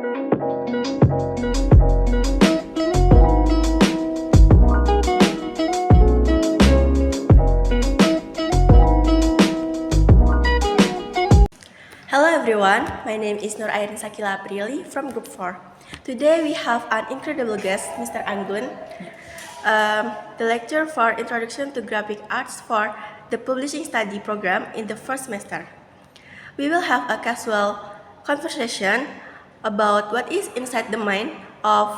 Hello everyone, my name is Nur Airin Sakila Aprili from Group 4. Today we have an incredible guest, Mr. Anggun, the lecturer for Introduction to Graphic Arts for the Publishing Study program in the first semester. We will have a casual conversation about what is inside the mind of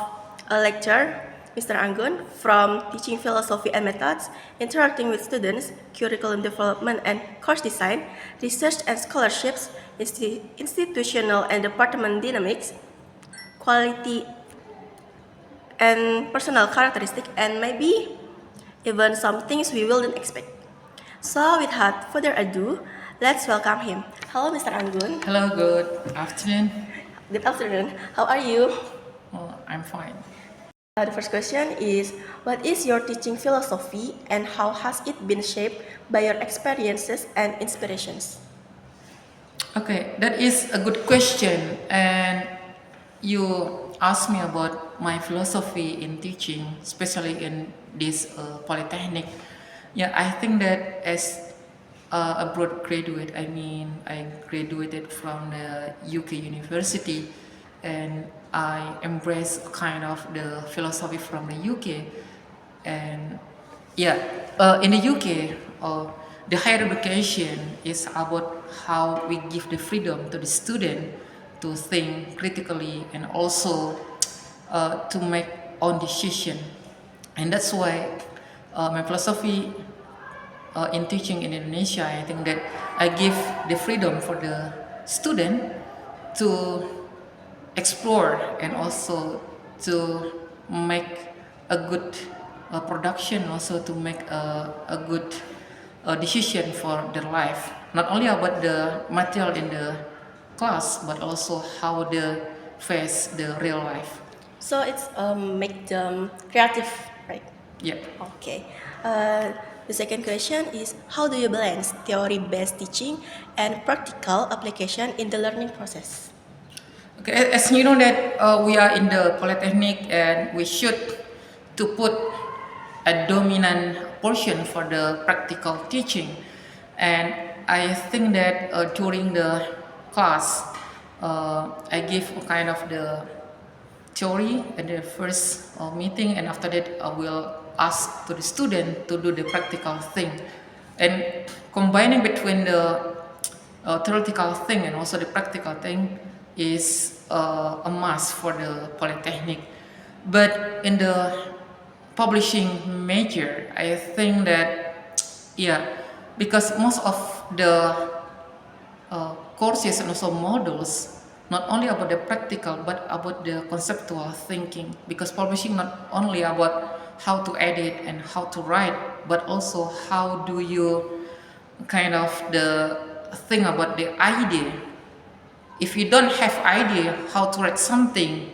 a lecturer, Mr. Anggun, from teaching philosophy and methods, interacting with students, curriculum development and course design, research and scholarships, institutional and department dynamics, quality and personal characteristic, and maybe even some things we wouldn't expect. So without further ado, let's welcome him. Hello, Mr. Anggun. Hello, good afternoon. Good afternoon. How are you? Oh, I'm fine. The first question is, what is your teaching philosophy and how has it been shaped by your experiences and inspirations? Okay, that is a good question. And you asked me about my philosophy in teaching, especially in this polytechnic. Yeah, I think that as a broad graduate, I graduated from the UK university, and I embrace kind of the philosophy from the UK. And yeah, in the UK, the higher education is about how we give the freedom to the student to think critically and also to make own decision. And that's why my philosophy in teaching in Indonesia, I think that I give the freedom for the student to explore and also to make a good production, also to make a good decision for their life. Not only about the material in the class, but also how they face the real life. So it's make them creative, right? Yeah. Okay. The second question is, how do you balance theory-based teaching and practical application in the learning process? Okay, as you know that we are in the polytechnic and we should to put a dominant portion for the practical teaching, and I think that during the class I give a kind of the theory at the first meeting, and after that I will ask to the student to do the practical thing, and combining between the theoretical thing and also the practical thing is a must for the polytechnic. But in the publishing major, I think that because most of the courses and also modules not only about the practical but about the conceptual thinking, because publishing not only about how to edit and how to write, but also how do you kind of the thing about the idea. If you don't have idea how to write something,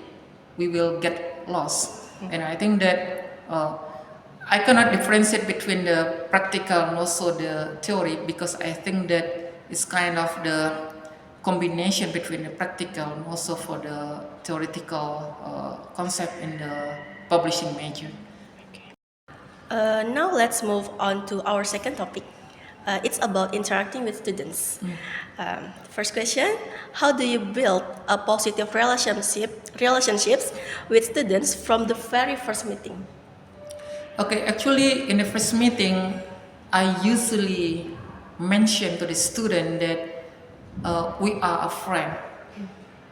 we will get lost. And I think that I cannot differentiate between the practical and also the theory, because I think that it's kind of the combination between the practical and also for the theoretical concept in the publishing major. Now let's move on to our second topic. It's about interacting with students. First question, how do you build a positive relationships with students from the very first meeting? Okay, actually in the first meeting, I usually mention to the student that we are a friend,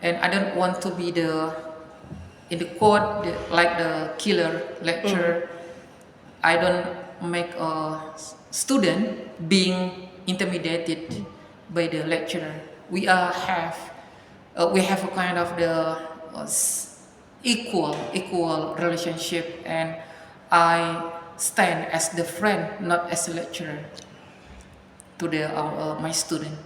and I don't want to be in the quote like the killer lecturer. I don't make a student being intimidated by the lecturer. We have a kind of the equal relationship, and I stand as the friend, not as a lecturer to my student.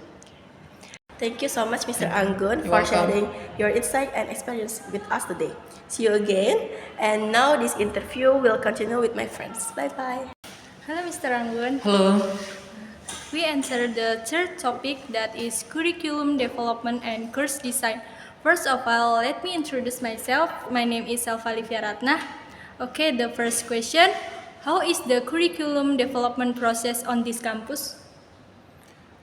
Thank you so much, Mr. Anggun, You're for welcome. sharing your insight and experience with us today. See you again. And now this interview will continue with my friends. Bye-bye. Hello, Mr. Anggun. Hello. We enter the third topic, that is curriculum development and course design First of all, let me introduce myself. My name is Salva Livia Ratna. Okay, the first question. How is the curriculum development process on this campus?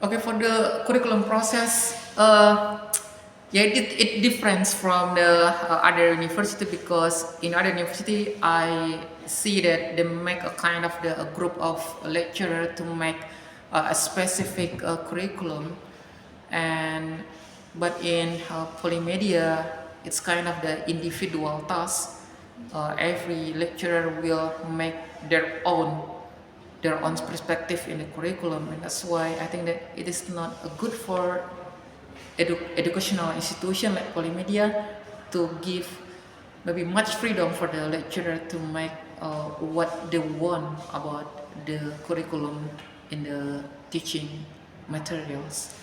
Okay, for the curriculum process, yeah, it differs from the other university, because in other university I see that they make a kind of a group of lecturer to make a specific curriculum, and but in Polymedia it's kind of the individual task. Every lecturer will make their own perspective in the curriculum, and that's why I think that it is not good for educational institution like Polymedia to give maybe much freedom for the lecturer to make what they want about the curriculum in the teaching materials.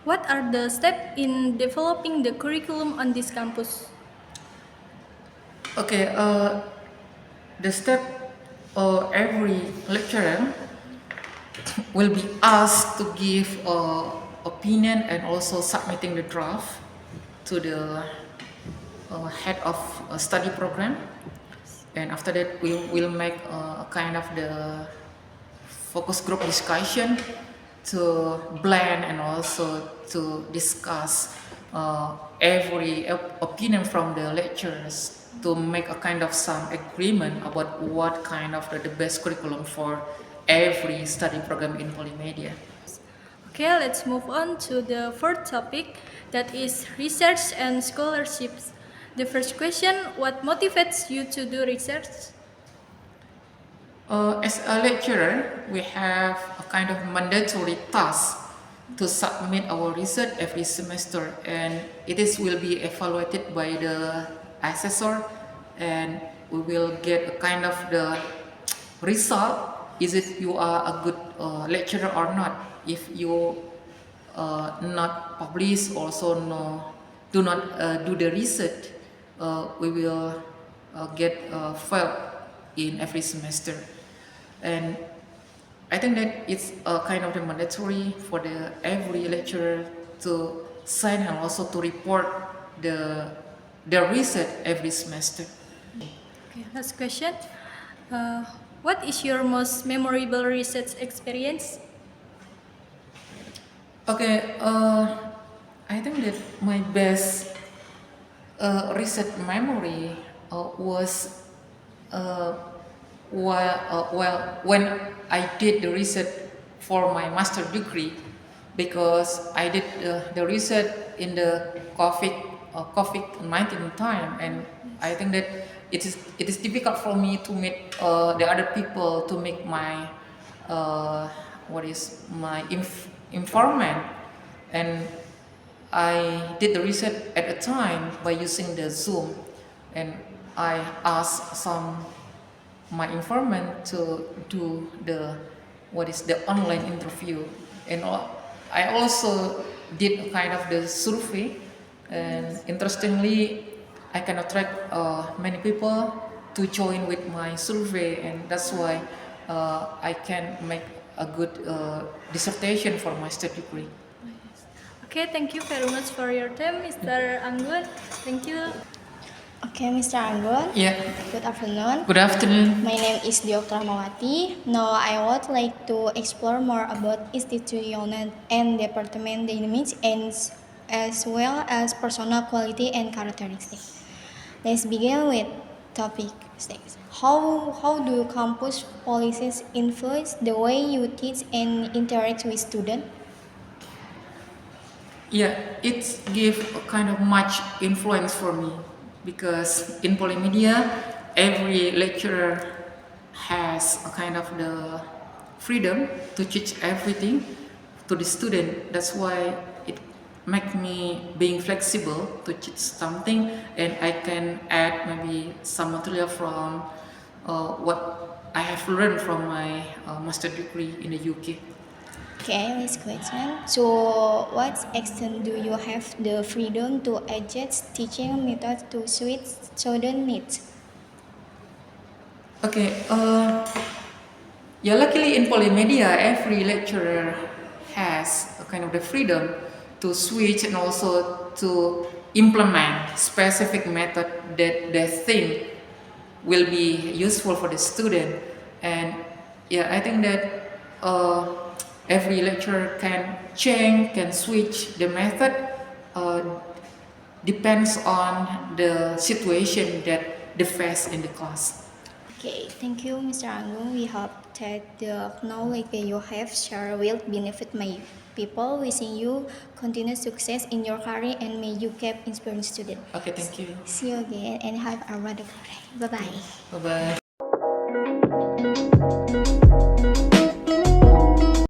What are the steps in developing the curriculum on this campus? Okay, the step every lecturer will be asked to give opinion and also submitting the draft to the head of a study program, and after that we will make a kind of the focus group discussion to blend and also to discuss every opinion from the lecturers to make a kind of some agreement about what kind of the best curriculum for every study program in Polymedia. Okay, let's move on to the fourth topic, that is research and scholarships. The first question, what motivates you to do research? As a lecturer, we have a kind of mandatory task to submit our research every semester, and will be evaluated by the assessor, and we will get a kind of the result. Is it you are a good lecturer or not? If you not publish, also do not do the research, we will get failed in every semester. And I think that it's a kind of the mandatory for the every lecturer to sign and also to report the research every semester. Okay, last question. What is your most memorable research experience? Okay, I think that my best research memory was when I did the research for my master degree, because I did the research in the COVID-19 time, and I think that it is difficult for me to meet the other people to make my informant, and I did the research at a time by using the Zoom, and I asked my informant to do the online interview, and I also did a kind of the survey, and interestingly I can attract many people to join with my survey, and that's why I can make a good dissertation for my master degree. Okay, thank you very much for your time, Mr. Anggun. Thank you. Okay, Mr. Anggun. Yeah. Good afternoon. Good afternoon. My name is Dioktra Mawati. Now I would like to explore more about institutional and department dynamics, and as well as personal quality and characteristics. Let's begin with topic 6. How do campus policies influence the way you teach and interact with students? Yeah, it gives a kind of much influence for me, because in Polymedia, every lecturer has a kind of the freedom to teach everything to the student. That's why it makes me being flexible to teach something, and I can add maybe some material from what I have learned from my master degree in the UK. Okay, next question. So, what extent do you have the freedom to adjust teaching methods to suit student needs? Okay, yeah, luckily in Polymedia, every lecturer has a kind of the freedom to switch and also to implement specific method that they think will be useful for the student. And yeah, I think that every lecturer can change, can switch the method, depends on the situation that they face in the class. Okay, thank you, Mr. Anggun. We hope that the knowledge that you have shared will benefit my people. Wishing you continued success in your career and may you keep inspiring students. Okay, thank you. See you again and have a wonderful day. Bye bye. Bye bye.